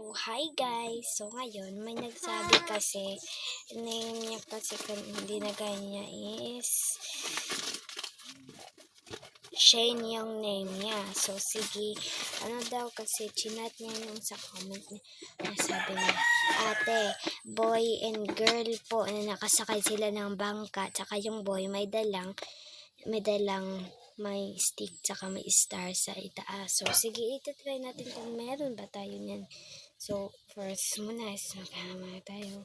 Hi guys! So ngayon, may nagsabi kasi, name niya kasi hindi na niya is Shane yung name niya. So sige, ano daw kasi chinat niya yung sa comment niya. Sabi niya, ate, boy and girl po na nakasakay sila ng bangka. Tsaka yung boy may dalang may stick tsaka may star sa itaas. So sige, itatry natin kung meron ba tayo niyan. So first muna is magkama tayo.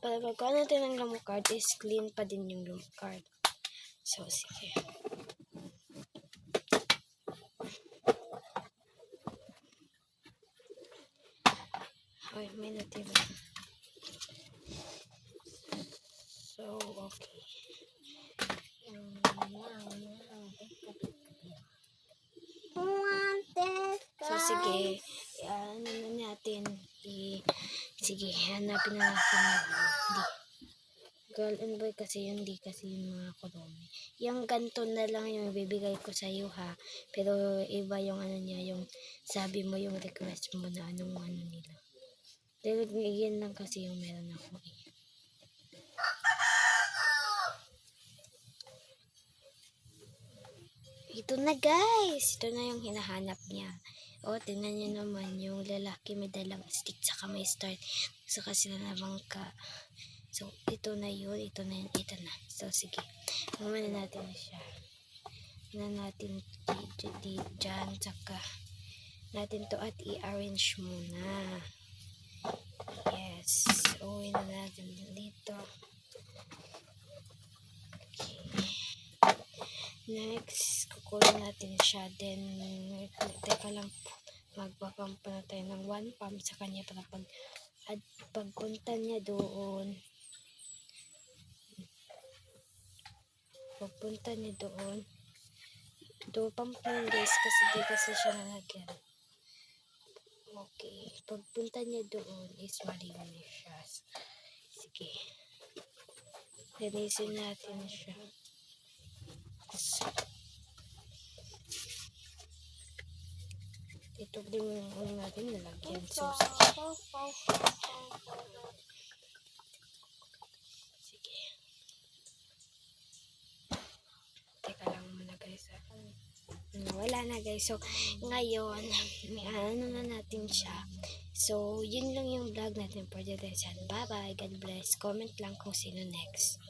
Para pagkuha natin ng lumang card is clean pa din yung lumang card. So sige. Ay, may natira. So, okay. So, sige. Ano na natin. Sige, hanapin na natin. Girl and boy kasi yun, di kasi yung mga kuromi. Yung ganito na lang yung ibibigay ko sa iyo ha. Pero iba yung ano niya, yung sabi mo yung request mo na anong ano nila. Dahil yan lang kasi yung meron ako eh. Ito na guys! Ito na yung hinahanap niya. O, tingnan niyo naman yung lalaki may dalang stick saka may start. Saka sila na bangka. So, ito na yun. Ito na. So, sige. Mamana natin na siya. Natin dyan. Saka natin to at i-arrange muna. Yes. Uwi na natin dito. Next, kukunin natin siya. Then, teka lang po. Magpapump na tayo ng 1 pump sa kanya para pagpunta niya doon. Pagpunta niya doon. Pump yun guys kasi di kasi siya nalagyan. Okay. Pagpunta niya doon is malinis siya. Sige. Linisin natin siya. Ito din yung natin nalagyan. So, sige. Teka lang muna guys. Wala na guys. So, ngayon, may ano na natin siya. So, yun lang yung vlog natin for today. Bye-bye. God bless. Comment lang kung sino next.